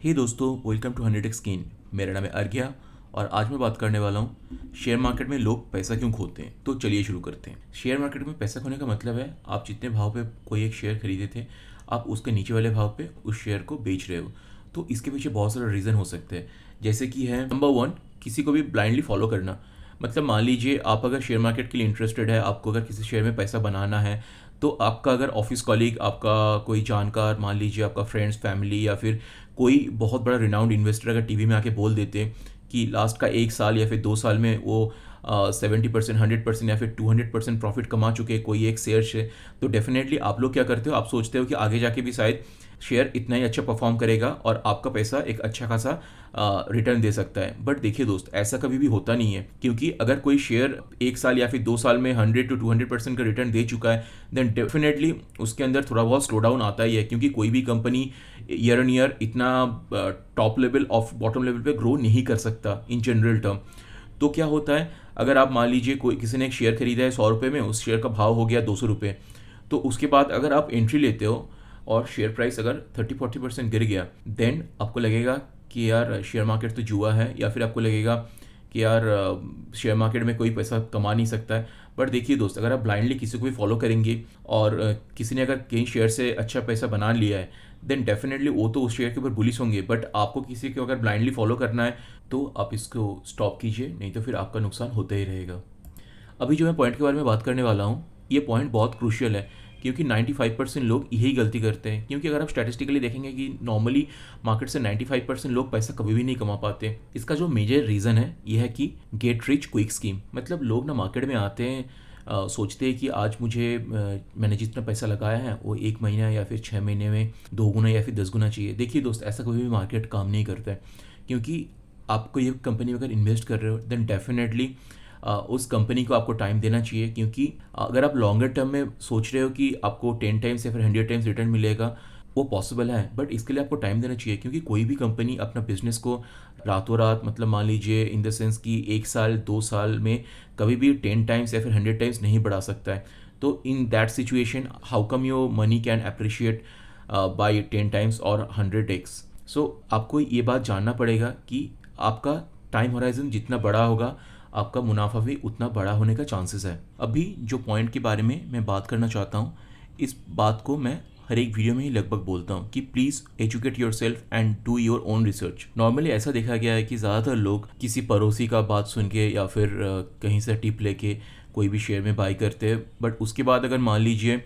हे दोस्तों, welcome to 100x gain. मेरा नाम है अर्घ्या और आज मैं बात करने वाला हूँ शेयर मार्केट में लोग पैसा क्यों खोते हैं। तो चलिए शुरू करते हैं। शेयर मार्केट में पैसा खोने का मतलब है आप जितने भाव पे कोई एक शेयर खरीदे थे, आप उसके नीचे वाले भाव पे उस शेयर को बेच रहे हो। तो इसके पीछे बहुत सारे रीज़न हो सकते हैं, जैसे कि है नंबर वन, किसी को भी ब्लाइंडली फॉलो करना। मतलब मान लीजिए आप अगर शेयर मार्केट के लिए इंटरेस्टेड है, आपको अगर किसी शेयर में पैसा बनाना है, तो आपका अगर ऑफिस कॉलीग, आपका कोई जानकार, मान लीजिए आपका फ्रेंड्स, फैमिली या फिर कोई बहुत बड़ा रिनाउंड इन्वेस्टर अगर टीवी में आके बोल देते कि लास्ट का 1 साल या फिर 2 साल में वो 70%, 100% या फिर 200% प्रॉफिट कमा चुके हैं कोई एक शेयर से, तो डेफिनेटली आप लोग क्या करते हो, आप सोचते हो कि आगे जाके भी शायद शेयर इतना ही अच्छा परफॉर्म करेगा और आपका पैसा एक अच्छा खासा रिटर्न दे सकता है। बट देखिए दोस्त, ऐसा कभी भी होता नहीं है, क्योंकि अगर कोई शेयर 1 साल या फिर 2 साल में 100 to 200% का रिटर्न दे चुका है, देन डेफिनेटली उसके अंदर थोड़ा बहुत स्लो डाउन आता ही है, क्योंकि कोई भी कंपनी ईयर ऑन ईयर इतना top level of bottom level पे ग्रो नहीं कर सकता इन जनरल टर्म। तो क्या होता है, अगर आप मान लीजिए कोई किसी ने एक शेयर खरीदा है 100 रुपये में, उस शेयर का भाव हो गया 200 रुपये, तो उसके बाद अगर आप एंट्री लेते हो और शेयर प्राइस अगर 30-40% गिर गया, देन आपको लगेगा कि यार शेयर मार्केट तो जुआ है, या फिर आपको लगेगा कि यार शेयर मार्केट में कोई पैसा कमा नहीं सकता है। बट देखिए दोस्त, अगर आप ब्लाइंडली किसी को भी फॉलो करेंगे और किसी ने अगर कहीं शेयर से अच्छा पैसा बना लिया है, देन डेफिनेटली वो तो उस शेयर के ऊपर बुलिश होंगे। बट आपको किसी को अगर ब्लाइंडली फॉलो करना है तो आप इसको स्टॉप कीजिए, नहीं तो फिर आपका नुकसान होता ही रहेगा। अभी जो मैं पॉइंट के बारे में बात करने वाला हूँ, ये पॉइंट बहुत क्रूशियल है, क्योंकि 95% लोग यही गलती करते हैं। क्योंकि अगर आप स्टैटिस्टिकली देखेंगे कि नॉर्मली मार्केट से 95% लोग पैसा कभी भी नहीं कमा पाते। इसका जो मेजर रीज़न है ये है कि गेट रिच क्विक स्कीम। मतलब लोग ना मार्केट में आते हैं, सोचते हैं कि आज मुझे मैंने जितना पैसा लगाया है वो 1 महीना या फिर 6 महीने में 2 गुना या फिर 10 गुना चाहिए। देखिए दोस्त, ऐसा कभी भी मार्केट काम नहीं करता है, क्योंकि आपको ये कंपनी में अगर इन्वेस्ट कर रहे हो, देन डेफिनेटली उस कंपनी को आपको टाइम देना चाहिए। क्योंकि अगर आप लॉन्गर टर्म में सोच रहे हो कि आपको 10 टाइम्स या फिर 100 टाइम्स रिटर्न मिलेगा, वो पॉसिबल है, बट इसके लिए आपको टाइम देना चाहिए। क्योंकि कोई भी कंपनी अपना बिजनेस को रातों रात, मतलब मान लीजिए इन द सेंस कि 1 साल 2 साल में कभी भी 10 टाइम्स या फिर 100 टाइम्स नहीं बढ़ा सकता है। तो in that situation how come your money can appreciate by 10 times और 100x। सो आपको ये बात जानना पड़ेगा कि आपका टाइम होराइजन जितना बड़ा होगा, आपका मुनाफा भी उतना बड़ा होने का चांसेस है। अभी जो पॉइंट के बारे में मैं बात करना चाहता हूँ, इस बात को मैं हर एक वीडियो में ही लगभग बोलता हूँ कि please educate your self and do your own research. Normally ऐसा देखा गया है कि ज़्यादातर लोग किसी पड़ोसी का बात सुन के या फिर कहीं से टिप लेके कोई भी शेयर में बाई करते हैं, बट उसके बाद अगर मान लीजिए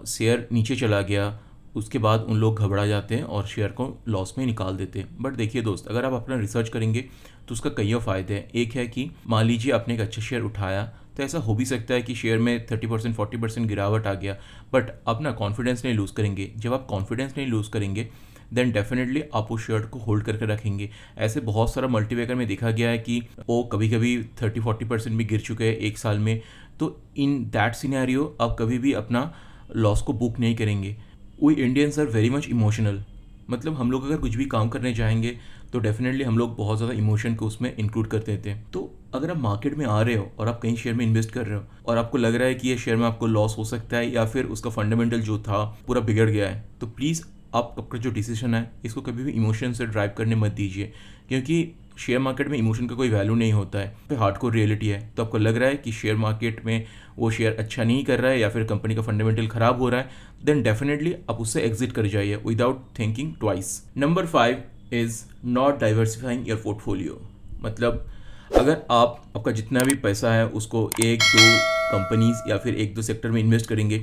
शेयर नीचे चला गया, उसके बाद उन लोग घबरा जाते हैं और शेयर को लॉस में निकाल देते हैं। बट देखिए दोस्त, अगर आप अपना रिसर्च करेंगे तो उसका कई फ़ायदे हैं। एक है कि मान लीजिए आपने एक अच्छा शेयर उठाया, तो ऐसा हो भी सकता है कि शेयर में 30% 40% गिरावट आ गया, बट आप ना कॉन्फिडेंस नहीं लूज़ करेंगे। जब आप कॉन्फिडेंस नहीं लूज़ करेंगे, देन डेफिनेटली आप उस शेयर को होल्ड करके रखेंगे। ऐसे बहुत सारा मल्टीवेकर में देखा गया है कि वो कभी कभी 30-40% भी गिर चुके हैं 1 साल में। तो इन दैट सिनेरियो आप कभी भी अपना लॉस को बुक नहीं करेंगे। We Indians are very much emotional. मतलब हम लोग अगर कुछ भी काम करने जाएंगे तो डेफिनेटली हम लोग बहुत ज़्यादा इमोशन को उसमें इंक्लूड कर देते हैं। तो अगर आप मार्केट में आ रहे हो और आप कहीं शेयर में इन्वेस्ट कर रहे हो और आपको लग रहा है कि ये शेयर में आपको लॉस हो सकता है या फिर उसका फंडामेंटल जो था पूरा बिगड़ गया है, तो प्लीज़ आप आपका जो डिसीजन है इसको कभी भी इमोशन से ड्राइव करने मत दीजिए। क्योंकि शेयर मार्केट में इमोशन का कोई वैल्यू नहीं होता है, तो हार्डकोर रियलिटी है। तो आपको लग रहा है कि शेयर मार्केट में वो शेयर अच्छा नहीं कर रहा है या फिर कंपनी का फंडामेंटल खराब हो रहा है, देन डेफिनेटली आप उससे एग्जिट कर जाइए without thinking twice. Number 5 is not diversifying your portfolio. मतलब अगर आप आपका जितना भी पैसा है उसको 1-2 कंपनीज या फिर 1-2 सेक्टर में इन्वेस्ट करेंगे,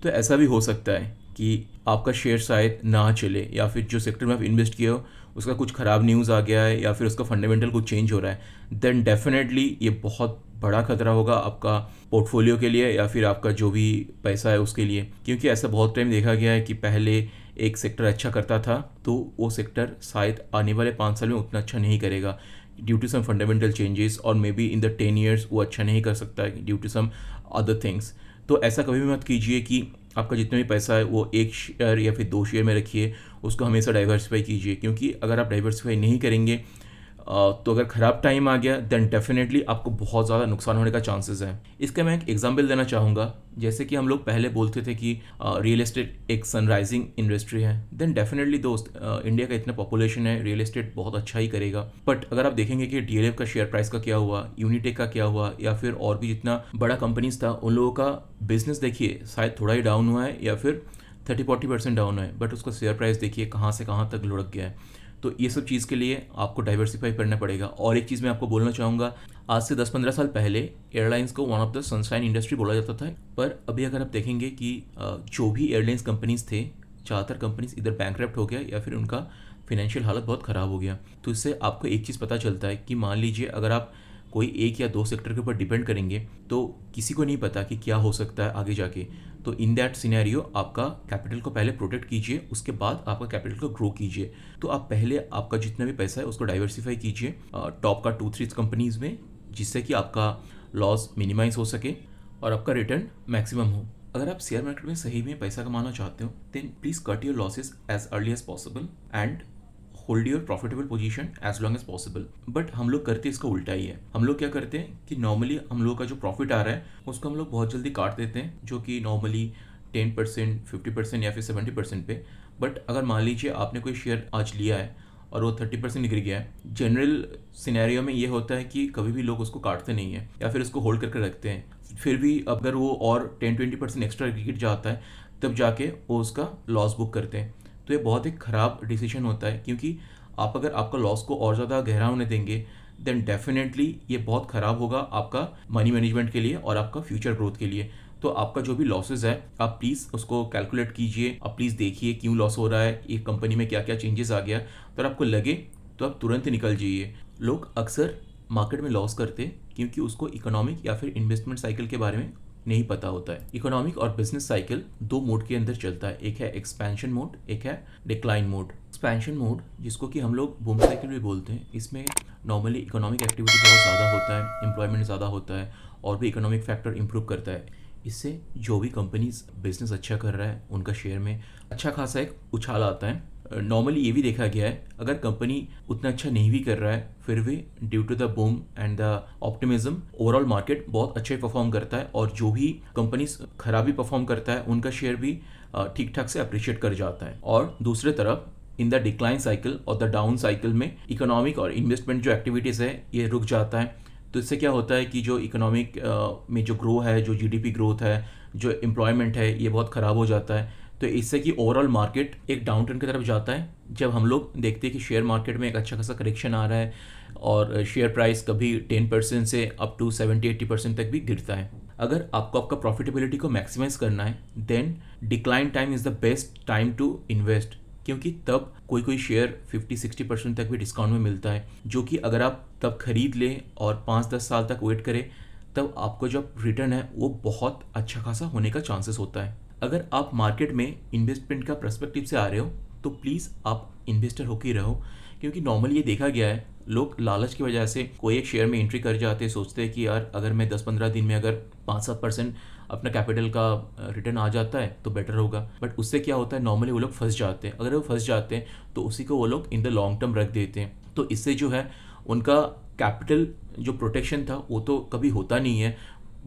तो ऐसा भी हो सकता है कि आपका शेयर शायद ना चले, या फिर जो सेक्टर में आप इन्वेस्ट किए हो उसका कुछ ख़राब न्यूज़ आ गया है या फिर उसका फंडामेंटल कुछ चेंज हो रहा है, देन डेफिनेटली ये बहुत बड़ा खतरा होगा आपका पोर्टफोलियो के लिए या फिर आपका जो भी पैसा है उसके लिए। क्योंकि ऐसा बहुत टाइम देखा गया है कि पहले एक सेक्टर अच्छा करता था तो वो सेक्टर शायद आने वाले 5 साल में उतना अच्छा नहीं करेगा due to some fundamental changes, और may be in the 10 years वो अच्छा नहीं कर सकता due to some other things. तो ऐसा कभी भी मत कीजिए कि आपका जितना भी पैसा है वो एक शेयर या फिर 2 शेयर में रखिए, उसको हमेशा डाइवर्सिफाई कीजिए। क्योंकि अगर आप डाइवर्सिफाई नहीं करेंगे तो अगर ख़राब टाइम आ गया देन डेफिनेटली आपको बहुत ज़्यादा नुकसान होने का चांसेस है। इसका मैं एक एग्जांपल देना चाहूँगा। जैसे कि हम लोग पहले बोलते थे कि रियल एस्टेट एक सनराइजिंग इंडस्ट्री है, देन डेफिनेटली दोस्त इंडिया का इतना पॉपुलेशन है, रियल एस्टेट बहुत अच्छा ही करेगा। बट अगर आप देखेंगे कि डीएलएफ का शेयर प्राइस का क्या हुआ, यूनिटेक का क्या हुआ, या फिर और भी जितना बड़ा कंपनीज था उन लोगों का बिजनेस देखिए शायद थोड़ा ही डाउन हुआ है या फिर 30-40% डाउन है, बट उसका शेयर प्राइस देखिए कहाँ से कहाँ तक लुढ़क गया है। तो ये सब चीज़ के लिए आपको डाइवर्सिफाई करना पड़ेगा। और एक चीज़ मैं आपको बोलना चाहूँगा, आज से 10-15 साल पहले एयरलाइंस को one of the sunshine industry बोला जाता था, पर अभी अगर आप देखेंगे कि जो भी एयरलाइंस कंपनीज थे, ज़्यादातर कंपनीज इधर बैंकरप्ट हो गया या फिर उनका फिनेंशियल हालत बहुत ख़राब हो गया। तो इससे आपको एक चीज़ पता चलता है कि मान लीजिए अगर आप कोई एक या दो सेक्टर के ऊपर डिपेंड करेंगे तो किसी को नहीं पता कि क्या हो सकता है आगे जाके। तो इन दैट सिनेरियो आपका कैपिटल को पहले प्रोटेक्ट कीजिए, उसके बाद आपका कैपिटल को ग्रो कीजिए। तो आप पहले आपका जितना भी पैसा है उसको डाइवर्सिफाई कीजिए टॉप का 2-3 कंपनीज में, जिससे कि आपका लॉस मिनिमाइज हो सके और आपका रिटर्न मैक्सिमम हो। अगर आप शेयर मार्केट में सही में पैसा कमाना चाहते हो then please cut your losses as early as possible and hold your profitable position as long as possible. But हम लोग करते इसका उल्टा ही है। हम लोग क्या करते हैं कि नॉर्मली हम लोग का जो प्रॉफिट आ रहा है उसको हम लोग बहुत जल्दी काट देते हैं, जो कि नॉर्मली 10%, 50% या फिर 70% पे। बट अगर मान लीजिए आपने कोई शेयर आज लिया है और वो 30% गिर गया है, जनरल सिनेरियो में ये होता है कि कभी भी लोग उसको काटते नहीं है या फिर उसको होल्ड करके रखते हैं। फिर भी अगर वो और 10-20% एक्स्ट्रा गिर जाता है तब जाके वो उसका लॉस बुक करते हैं। तो ये बहुत ही ख़राब डिसीजन होता है, क्योंकि आप अगर आपका लॉस को और ज़्यादा गहरा होने देंगे देन डेफिनेटली ये बहुत ख़राब होगा आपका मनी मैनेजमेंट के लिए और आपका फ्यूचर ग्रोथ के लिए। तो आपका जो भी लॉसेस है आप प्लीज़ उसको कैलकुलेट कीजिए, आप प्लीज़ देखिए क्यों लॉस हो रहा है, ये कंपनी में क्या क्या चेंजेस आ गया। तो अगर आपको लगे तो आप तुरंत निकल जाइए। लोग अक्सर मार्केट में लॉस करते क्योंकि उसको इकोनॉमिक या फिर इन्वेस्टमेंट साइकिल के बारे में नहीं पता होता है। इकोनॉमिक और बिजनेस साइकिल दो मोड के अंदर चलता है, एक है एक्सपेंशन मोड, एक है डिक्लाइन मोड। एक्सपेंशन मोड जिसको कि हम लोग बूम साइकिल भी बोलते हैं, इसमें नॉर्मली इकोनॉमिक एक्टिविटी बहुत ज़्यादा होता है, एम्प्लॉयमेंट ज़्यादा होता है और भी इकोनॉमिक फैक्टर इंप्रूव करता है। इससे जो भी कंपनीज बिजनेस अच्छा कर रहा है उनका शेयर में अच्छा खासा एक उछाल आता है। नॉर्मली ये भी देखा गया है अगर कंपनी उतना अच्छा नहीं भी कर रहा है फिर भी due to the boom and the optimism overall market बहुत अच्छे परफॉर्म करता है, और जो भी कंपनीज खराबी परफॉर्म करता है उनका शेयर भी ठीक ठाक से अप्रिशिएट कर जाता है। और दूसरे तरफ इन द डिक्लाइन साइकिल और द डाउन साइकिल में इकोनॉमिक और इन्वेस्टमेंट जो एक्टिविटीज़ है ये रुक जाता है। तो इससे क्या होता है कि जो इकोनॉमिक में जो ग्रो है, जो जीडीपी ग्रोथ है, जो एम्प्लॉयमेंट है, ये बहुत ख़राब हो जाता है। तो इससे कि ओवरऑल मार्केट एक डाउन टर्न की तरफ जाता है। जब हम लोग देखते हैं कि शेयर मार्केट में एक अच्छा खासा करेक्शन आ रहा है और शेयर प्राइस कभी 10% से अप टू 70-80% तक भी गिरता है। अगर आपको आपका प्रॉफिटेबिलिटी को मैक्सिमाइज करना है then decline time is the best time to invest, क्योंकि तब कोई शेयर 50-60% तक भी डिस्काउंट में मिलता है, जो कि अगर आप तब खरीद लें और 5-10 साल तक वेट करें तब आपको जो रिटर्न है वो बहुत अच्छा खासा होने का चांसेस होता है। अगर आप मार्केट में इन्वेस्टमेंट का पर्सपेक्टिव से आ रहे हो तो प्लीज़ आप इन्वेस्टर होकर ही रहो, क्योंकि नॉर्मली ये देखा गया है लोग लालच की वजह से कोई एक शेयर में एंट्री कर जाते हैं, सोचते हैं कि यार अगर मैं 10-15 दिन में अगर 5-7% अपना कैपिटल का रिटर्न आ जाता है तो बेटर होगा। बट उससे क्या होता है नॉर्मली वो लोग फंस जाते हैं। अगर वो फंस जाते हैं तो उसी को वो लोग इन द लॉन्ग टर्म रख देते हैं। तो इससे जो है उनका कैपिटल जो प्रोटेक्शन था वो तो कभी होता नहीं है,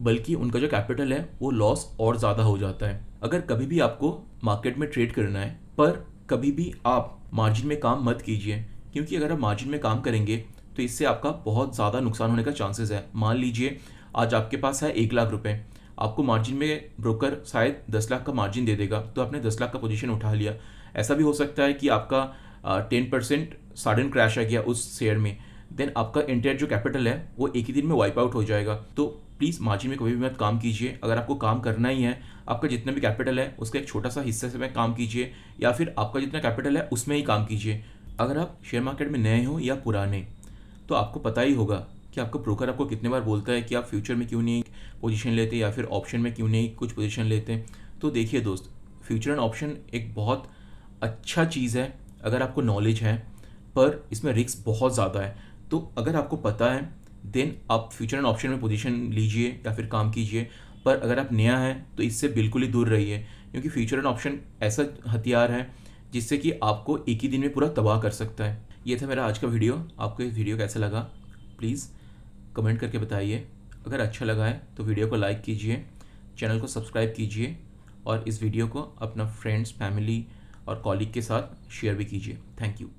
बल्कि उनका जो कैपिटल है वो लॉस और ज़्यादा हो जाता है। अगर कभी भी आपको मार्केट में ट्रेड करना है पर कभी भी आप मार्जिन में काम मत कीजिए, क्योंकि अगर आप मार्जिन में काम करेंगे तो इससे आपका बहुत ज़्यादा नुकसान होने का चांसेस है। मान लीजिए आज आपके पास है 1 लाख रुपए, आपको मार्जिन में ब्रोकर शायद 10 लाख का मार्जिन दे देगा, तो आपने 10 लाख का पोजीशन उठा लिया। ऐसा भी हो सकता है कि आपका 10% सडन क्रैश आ गया उस शेयर में, देन आपका एंटायर जो कैपिटल है वो एक ही दिन में वाइप आउट हो जाएगा। तो प्लीज़ मार्जिन में कभी भी मत काम कीजिए। अगर आपको काम करना ही है, आपका जितना भी कैपिटल है उसका एक छोटा सा हिस्से से में काम कीजिए, या फिर आपका जितना कैपिटल है उसमें ही काम कीजिए। अगर आप शेयर मार्केट में नए हो या पुराने, तो आपको पता ही होगा कि आपका ब्रोकर आपको कितने बार बोलता है कि आप फ्यूचर में क्यों नहीं पोजीशन लेते या फिर ऑप्शन में क्यों नहीं कुछ पोजीशन लेते। तो देखिए दोस्त, फ्यूचर एंड ऑप्शन एक बहुत अच्छा चीज़ है अगर आपको नॉलेज है, पर इसमें रिस्क बहुत ज़्यादा है। तो अगर आपको पता है देन आप फ्यूचर एंड ऑप्शन में पोजीशन लीजिए या फिर काम कीजिए। पर अगर आप नया है तो इससे बिल्कुल ही दूर रहिए, क्योंकि फ्यूचर एंड ऑप्शन ऐसा हथियार है जिससे कि आपको एक ही दिन में पूरा तबाह कर सकता है। ये था मेरा आज का वीडियो। आपको ये वीडियो कैसा लगा प्लीज़ कमेंट करके बताइए। अगर अच्छा लगा है तो वीडियो को लाइक कीजिए, चैनल को सब्सक्राइब कीजिए और इस वीडियो को अपना फ्रेंड्स, फैमिली और कॉलीग के साथ शेयर भी कीजिए। Thank you.